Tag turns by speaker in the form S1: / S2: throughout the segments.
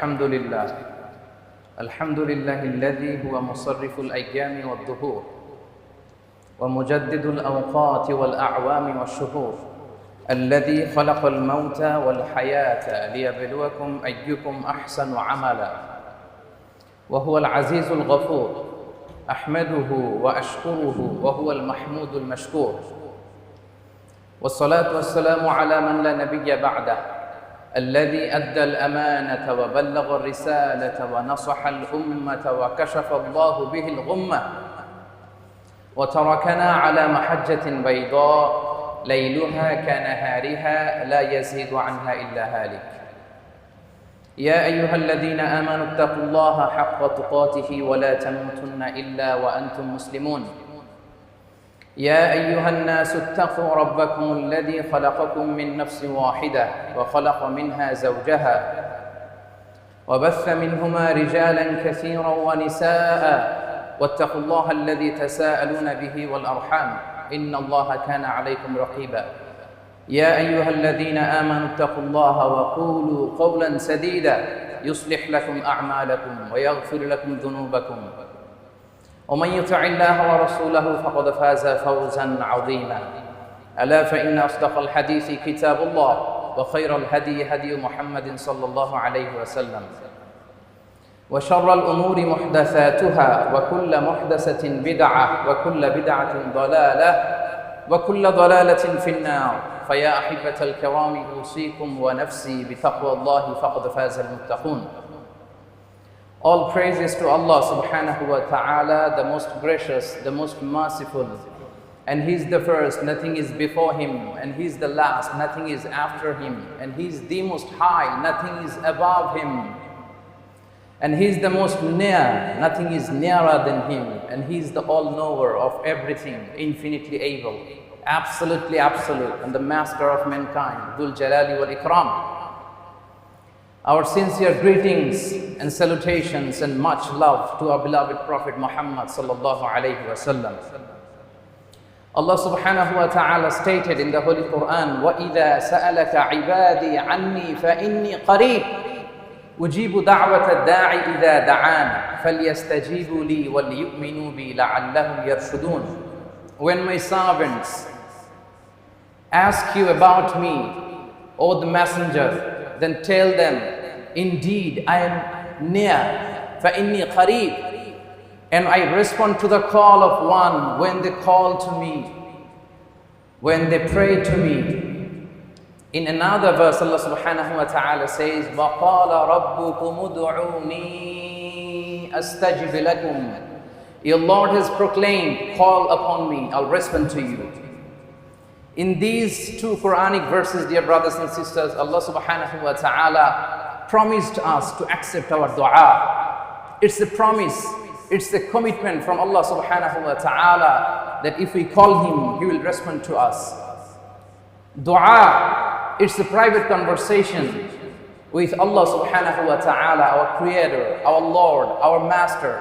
S1: الحمد لله الحمد لله الذي هو مصرف الأيام والدهور ومجدد الأوقات والأعوام والشهور الذي خلق الموت والحياة ليبلوكم أيكم أحسن عملا وهو العزيز الغفور أحمده وأشكره وهو المحمود المشكور والصلاة والسلام على من لا نبي بعده الذي أدى الأمانة وبلغ الرسالة ونصح الأمة وكشف الله به الغمة وتركنا على محجة بيضاء ليلها كنهارها لا يزيغ عنها إلا هالك يا أيها الذين آمنوا اتقوا الله حق تقاته ولا تموتن إلا وأنتم مسلمون يا أيها الناس اتقوا ربكم الذي خلقكم من نفس واحدة وخلق منها زوجها وبث منهما رجالا كثيرا ونساء واتقوا الله الذي تساءلون به والأرحام إن الله كان عليكم رقيبا يا أيها الذين آمنوا اتقوا الله وقولوا قولا سديدا يصلح لكم أعمالكم ويغفر لكم ذنوبكم ومن يطع الله ورسوله فقد فاز فوزا عظيما ألا فإن أصدق الحديث كتاب الله وخير الهدي هدي محمد صلى الله عليه وسلم وشر الأمور محدثاتها وكل محدثة بدعة وكل بدعة ضلالة وكل ضلالة في النار فيا أحبة الكرام أوصيكم ونفسي بتقوى الله فقد فاز المتقون. All praises to Allah subhanahu wa ta'ala, the most gracious, the most merciful. And He's the first, nothing is before Him. And He's the last, nothing is after Him. And He's the most high, nothing is above Him. And He's the most near, nothing is nearer than Him. And He's the all-knower of everything, infinitely able, absolutely absolute, and the master of mankind, Dhul Jalali wal Ikram. Our sincere greetings and salutations and much love to our beloved Prophet Muhammad sallallahu alayhi wa sallam. Allah subhanahu wa ta'ala stated in the Holy Quran, وَإِذَا سَأَلَكَ عِبَادِي عَنِّي فَإِنِّي قَرِيبٌ أُجِيبُ دَعْوَةَ الدَّاعِ إِذَا دَعَانِ فَلْيَسْتَجِيبُوا لِي وَلْيُؤْمِنُوا بِي لَعَلَّهُمْ يَرْشُدُونَ. When my servants ask you about me, O the Messenger, then tell them, indeed I am near, فَإِنِّي قَرِيبٌ, and I respond to the call of one when they call to me, when they pray to me. In another verse, Allah subhanahu wa ta'ala says, وَقَالَ رَبُّكُمُ ادْعُونِي أَسْتَجِبْ لَكُمْ. Your Lord has proclaimed, call upon me, I'll respond to you. In these two Quranic verses, dear brothers and sisters, Allah subhanahu wa ta'ala promised us to accept our dua. It's a promise, it's a commitment from Allah subhanahu wa ta'ala that if we call Him, He will respond to us. Dua, it's a private conversation with Allah subhanahu wa ta'ala, our Creator, our Lord, our Master.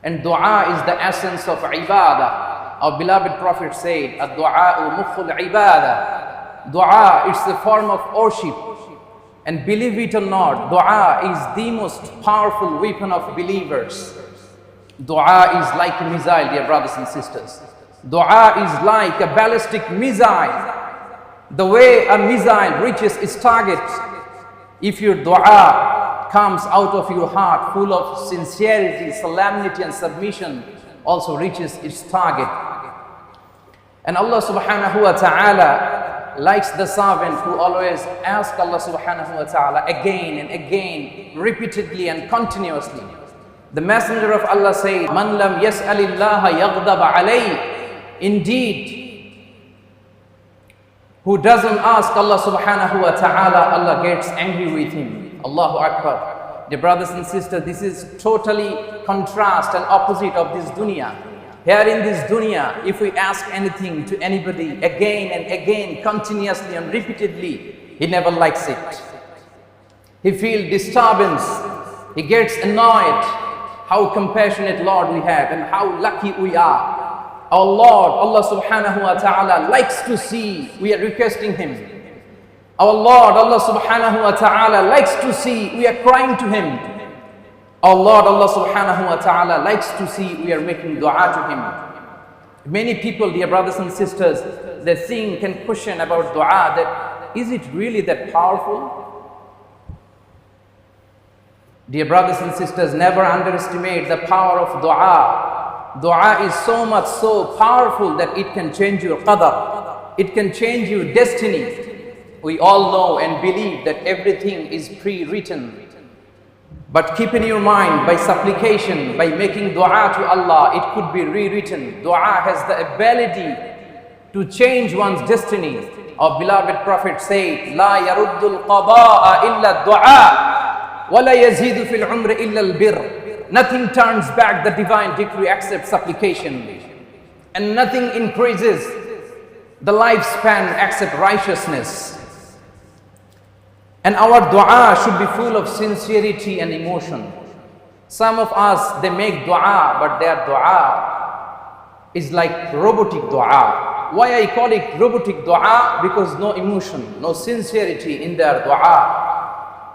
S1: And dua is the essence of ibadah. Our beloved Prophet said, "Ad-du'a'u mukhul ibadah." Dua is the form of worship. And believe it or not, dua is the most powerful weapon of believers. Dua is like a missile, dear brothers and sisters. Dua is like a ballistic missile. The way a missile reaches its target, if your dua comes out of your heart full of sincerity, solemnity and submission, also reaches its target. And Allah subhanahu wa ta'ala likes the servant who always asks Allah subhanahu wa ta'ala again and again, repeatedly and continuously. The Messenger of Allah said, "Man lam yas'alillaha yaghdab alayhi." Indeed, who doesn't ask Allah subhanahu wa ta'ala, Allah gets angry with him. Allahu Akbar. Dear brothers and sisters, this is totally contrast and opposite of this dunya. Here in this dunya, if we ask anything to anybody again and again, continuously and repeatedly, he never likes it. He feels disturbance. He gets annoyed. How compassionate Lord we have and how lucky we are. Our Lord, Allah subhanahu wa ta'ala likes to see we are requesting Him. Our Lord, Allah subhanahu wa ta'ala likes to see we are crying to Him. Our Lord, Allah subhanahu wa ta'ala likes to see we are making dua to Him. Many people, dear brothers and sisters, they think and question about dua, that is it really that powerful? Dear brothers and sisters, never underestimate the power of dua. Dua is so much so powerful that it can change your qadar. It can change your destiny. We all know and believe that everything is pre-written. But keep in your mind, by supplication, by making dua to Allah, it could be rewritten. Dua has the ability to change one's destiny. Our beloved Prophet said, "La yaruddul qada'a illa dua." وَلَا يَزِيدُ فِي الْعُمْرِ إِلَّا الْبِرِّ. Nothing turns back the divine decree except supplication. And nothing increases the lifespan except righteousness. And our dua should be full of sincerity and emotion. Some of us, they make dua, but their dua is like robotic dua. Why I call it robotic dua? Because no emotion, no sincerity in their dua.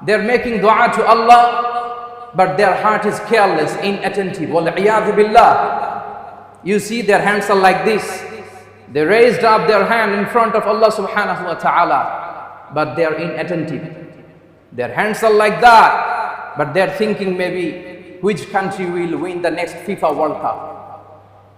S1: They're making dua to Allah, but their heart is careless, inattentive. Wal-iyadhu billah. You see, their hands are like this. They raised up their hand in front of Allah subhanahu wa ta'ala, but they are inattentive. Their hands are like that, but they're thinking maybe which country will win the next FIFA World Cup.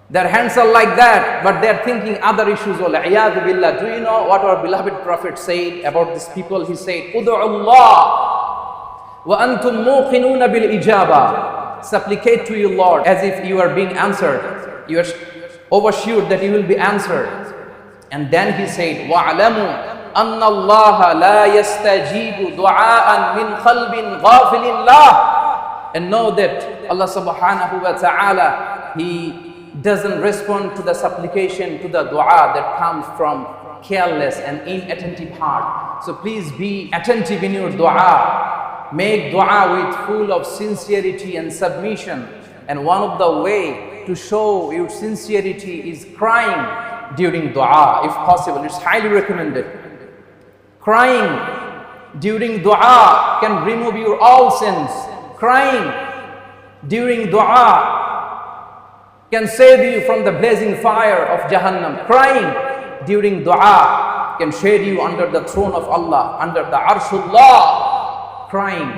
S1: Their hands are like that, but they're thinking other issues. Wal-iyadhu billah. Do you know what our beloved Prophet said about these people? He said, "Udu'u Allah wa antum muqinuna bil ijaba." Supplicate to your Lord as if you are being answered. You are oversure that you will be answered. And then he said, "Wa'alamu anna Allah la yastajibu du'aan min qalbin ghafilin lah." And know that Allah subhanahu wa ta'ala, He doesn't respond to the supplication, to the dua that comes from careless and inattentive heart. So please be attentive in your dua. Make dua with full of sincerity and submission. And one of the way to show your sincerity is crying during dua, if possible. It's highly recommended. Crying during dua can remove your all sins. Crying during dua can save you from the blazing fire of Jahannam. Crying during dua can shade you under the throne of Allah, under the Arshullah. Crying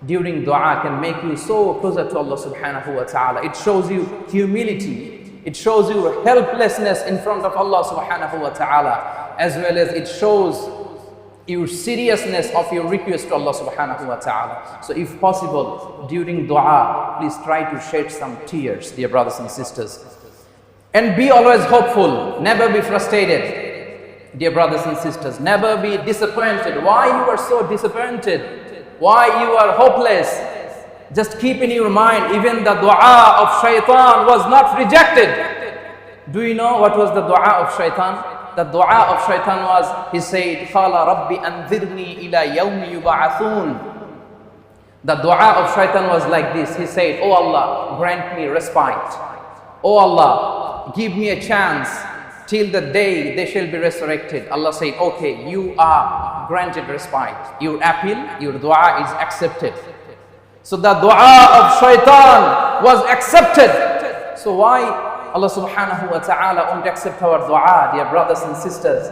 S1: during dua can make you so closer to Allah subhanahu wa ta'ala. It shows you humility. It shows you helplessness in front of Allah subhanahu wa ta'ala, as well as it shows your seriousness of your request to Allah subhanahu wa ta'ala. So if possible, during dua, please try to shed some tears, dear brothers and sisters. And be always hopeful, never be frustrated, dear brothers and sisters. Never be disappointed. Why you are so disappointed? Why you are hopeless? Just keep in your mind, even the dua of shaitan was not rejected. Do you know what was the dua of shaitan? The dua of shaitan was, he said, "Qala Rabbi anzirni ila yawmi yub'athun." The dua of shaitan was like this. He said, "Oh Allah, grant me respite. Oh Allah, give me a chance till the day they shall be resurrected." Allah said, "Okay, you are granted respite. Your appeal, your dua is accepted." So the dua of shaitan was accepted. So why Allah subhanahu wa ta'ala won't accept our dua, dear brothers and sisters?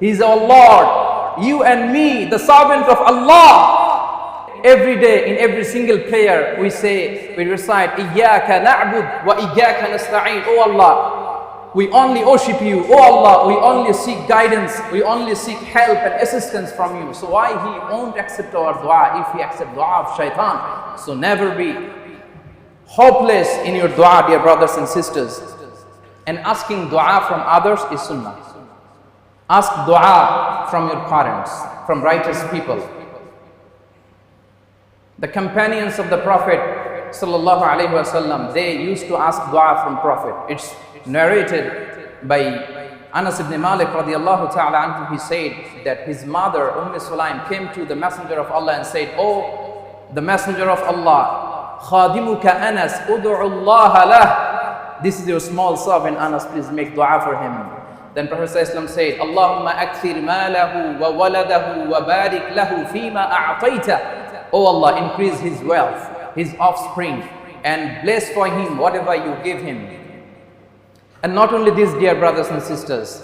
S1: He is our Lord. You and me, the servant of Allah. Every day, in every single prayer, we recite, "Iyyaka na'bud wa iyyaka nasta'in." Oh Allah, we only worship you. Oh Allah, we only seek guidance. We only seek help and assistance from you. So why He won't accept our dua if He accepts dua of shaitan? So never be hopeless in your dua, dear brothers and sisters. And asking dua from others is sunnah. Ask dua from your parents, from righteous people. The companions of the Prophet sallallahu alaihi wasallam, they used to ask dua from Prophet. It's narrated by Anas ibn Malik radiallahu ta'ala anhu. He said that his mother Sulaim came to the Messenger of Allah and said, "Oh, the Messenger of Allah, khadimuka Anas, ud'u Allah lah." This is your small servant Anas, please make dua for him. Then Prophet ﷺ said, Allahumma akthir malahu wa waladahu wa barik lahu fima a'tayta. Oh Allah, increase his wealth, his offspring, and bless for him whatever you give him. And not only this, dear brothers and sisters,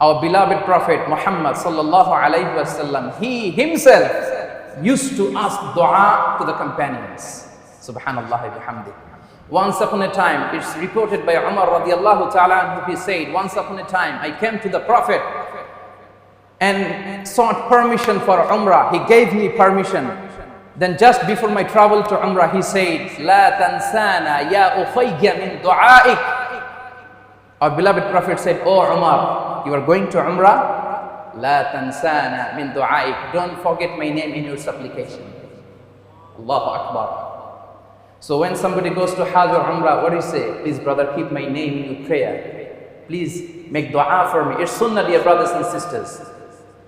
S1: our beloved Prophet Muhammad sallallahu alayhi wasallam, he himself used to ask dua to the companions. Subhanallah bihamdi. Once upon a time, it's reported by Umar radiallahu ta'ala, he said, once upon a time, I came to the Prophet and sought permission for Umrah. He gave me permission. Then just before my travel to Umrah, he said, La tansana ya ukhayya min du'aik. Our beloved Prophet said, Oh Umar, you are going to Umrah? La tansana min du'aik. Don't forget my name in your supplication. Allahu Akbar. So when somebody goes to Hajj or Umrah, what do you say? Please brother, keep my name in your prayer. Please make dua for me. It's sunnah, dear brothers and sisters.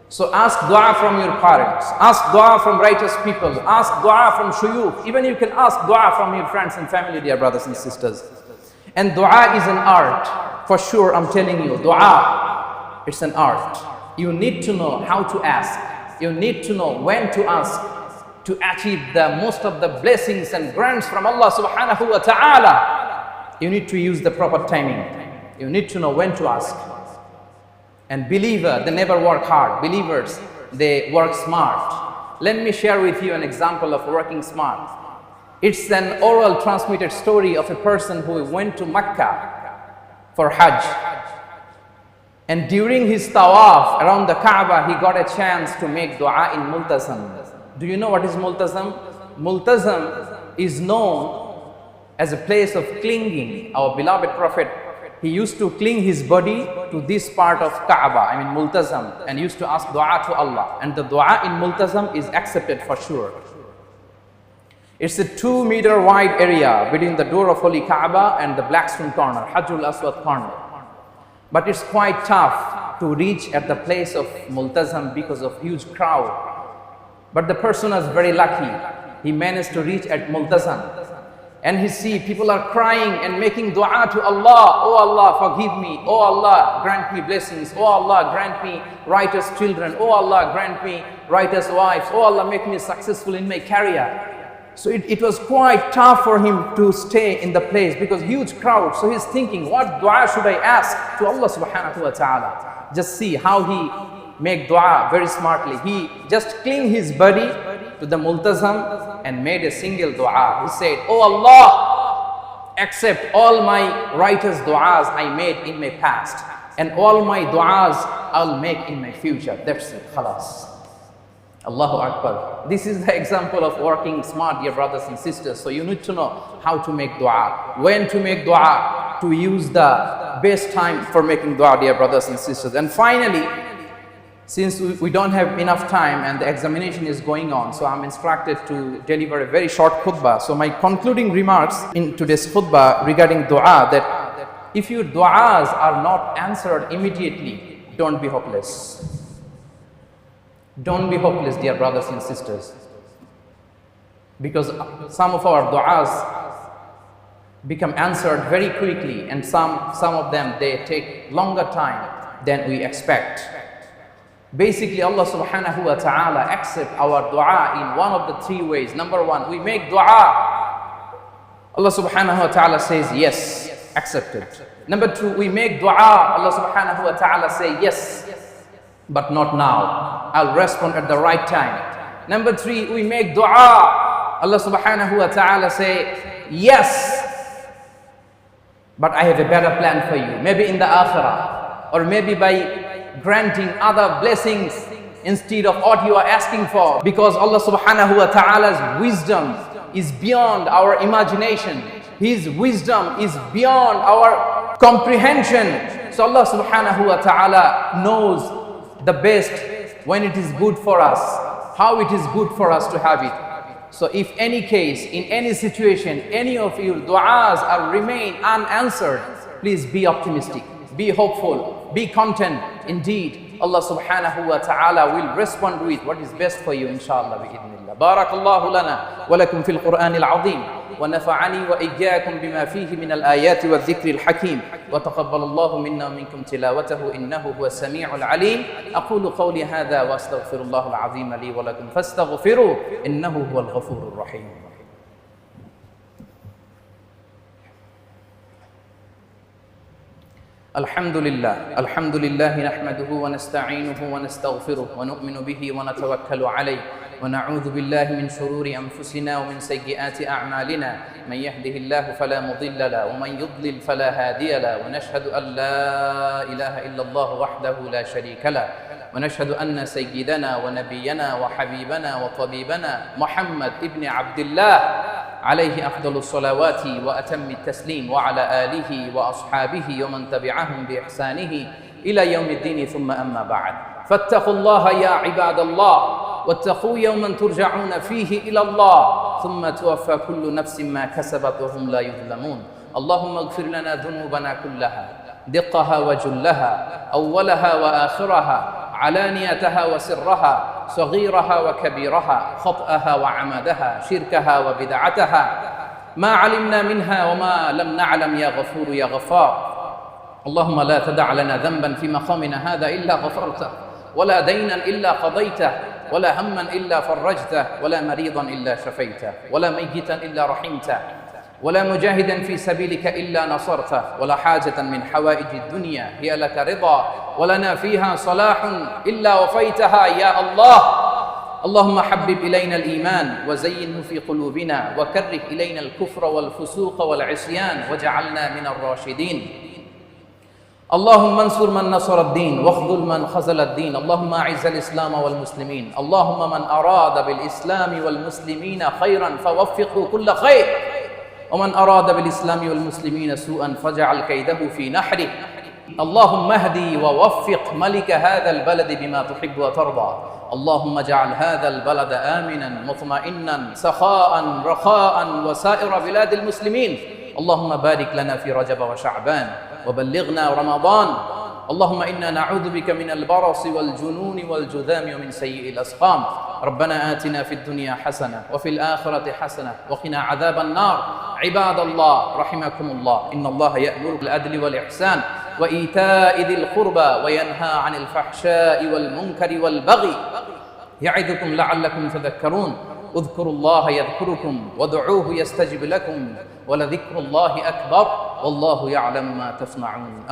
S1: So ask dua from your parents. Ask dua from righteous people. Ask dua from shuyukh. Even you can ask dua from your friends and family, dear brothers and sisters. And dua is an art. For sure, I'm telling you, dua, it's an art. You need to know how to ask. You need to know when to ask to achieve the most of the blessings and grants from Allah subhanahu wa ta'ala. You need to use the proper timing. You need to know when to ask. And believer, they never work hard. Believers, they work smart. Let me share with you an example of working smart. It's an oral transmitted story of a person who went to Mecca for Hajj. And during his tawaf around the Kaaba, he got a chance to make dua in multazam. Do you know what is multazam? Multazam is known as a place of clinging. Our beloved Prophet, he used to cling his body to this part of Kaaba, I mean multazam, and used to ask dua to Allah. And the dua in multazam is accepted for sure. It's a 2-meter wide area between the door of Holy Kaaba and the black stone corner, Hajjul Aswad corner. But it's quite tough to reach at the place of multazam because of huge crowd. But the person was very lucky. He managed to reach at multazam. And he see people are crying and making dua to Allah. Oh Allah, forgive me. Oh Allah, grant me blessings. Oh Allah, grant me righteous children. Oh Allah, grant me righteous wives. Oh Allah, make me successful in my career. So it was quite tough for him to stay in the place because huge crowd. So he's thinking, what dua should I ask to Allah subhanahu wa ta'ala? Just see how he make dua very smartly. He just cling his body to the multazam and made a single dua. He said, Oh Allah, accept all my righteous duas I made in my past and all my duas I'll make in my future. That's it, khalas. Allahu Akbar. This is the example of working smart, dear brothers and sisters. So you need to know how to make dua, when to make dua, to use the best time for making dua, dear brothers and sisters. And finally, since we don't have enough time and the examination is going on, so I'm instructed to deliver a very short khutbah. So my concluding remarks in today's khutbah regarding dua, that if your duas are not answered immediately, don't be hopeless. Don't be hopeless, dear brothers and sisters. Because some of our duas become answered very quickly, and some of them, they take longer time than we expect. Basically, Allah subhanahu wa ta'ala accepts our dua in one of the 3 ways. Number 1, we make dua. Allah subhanahu wa ta'ala says, yes, accepted. Number 2, we make dua. Allah subhanahu wa ta'ala say, yes, but not now. I'll respond at the right time. Number 3, we make dua. Allah subhanahu wa ta'ala say, yes, but I have a better plan for you. Maybe in the akhirah, or maybe by granting other blessings instead of what you are asking for. Because Allah subhanahu wa ta'ala's wisdom is beyond our imagination. His wisdom is beyond our comprehension. So Allah subhanahu wa ta'ala knows the best when it is good for us, how it is good for us to have it. So if any case, in any situation, any of your du'as are remain unanswered, please be optimistic, be hopeful, be content. Indeed, Allah subhanahu wa ta'ala will respond with what is best for you, inshallah, bi'idhnillah. Barakallahu lana wa lakum fil Qur'anil azim. ونفعني وإياكم بما فيه من الآيات والذكر الحكيم وتقبل الله منا ومنكم تلاوته إنه هو السميع العليم. أقول قولي هذا وأستغفر الله العظيم لي ولكم فاستغفروه إنه هو الغفور الرحيم. الحمد لله نحمده ونستعينه ونستغفره ونؤمن به ونتوكل عليه ونعوذ بالله من شرور أنفسنا ومن سيئات أعمالنا. من يهده الله فلا مضل له ومن يضلل فلا هادي له ونشهد أن لا إله إلا الله وحده لا شريك له ونشهد أن سيدنا ونبينا وحبيبنا وطبيبنا محمد ابن عبد الله عليه أفضل الصلوات وأتم التسليم وعلى آله وأصحابه ومن تبعهم بإحسانه إلى يوم الدين ثم أما بعد فاتقوا الله يا عباد الله واتقوا يوما ترجعون فيه إلى الله ثم توفى كل نفس ما كسبت وهم لا يظلمون. اللهم اغفر لنا ذنوبنا كلها دقها وجلها أولها وآخرها علانيتها وسرها صغيرها وكبيرها خطأها وعمدها شركها وبدعتها ما علمنا منها وما لم نعلم يا غفور يا غفار. اللهم لا تدع لنا ذنبا في مقامنا هذا إلا غفرته ولا دينا إلا قضيته ولا هما إلا فرجته ولا مريضا إلا شفيته ولا ميتا إلا رحمته ولا مجاهدا في سبيلك إلا نصرته ولا حاجة من حوائج الدنيا هي لك رضا ولنا فيها صلاح إلا وفيتها يا الله. اللهم حبب إلينا الإيمان وزينه في قلوبنا وكره إلينا الكفر والفسوق والعصيان واجعلنا من الراشدين. اللهم انصر من نصر الدين واخذل من خذل الدين. اللهم أعز الإسلام والمسلمين. اللهم من أراد بالإسلام والمسلمين خيرا فوفقه كل خير ومن أراد بالإسلام والمسلمين سوءا فاجعل كيده في نحره. اللهم اهدي ووفق ملك هذا البلد بما تحب وترضى. اللهم اجعل هذا البلد آمنا مطمئنا سخاء رخاء وسائر بلاد المسلمين. اللهم بارك لنا في رجب وشعبان وبلغنا رمضان. اللهم إنا نعوذ بك من البرص والجنون والجذام ومن سيء الأسقام. ربنا آتنا في الدنيا حسنة وفي الآخرة حسنة وقنا عذاب النار. عباد الله رحمكم الله إن الله يأمر بالعدل والإحسان وإيتاء ذي القربى وينهى عن الفحشاء والمنكر والبغي يعظكم لعلكم تذكرون. اذكروا الله يذكركم وادعوه يستجب لكم ولذكر الله أكبر والله يعلم ما تصنعون.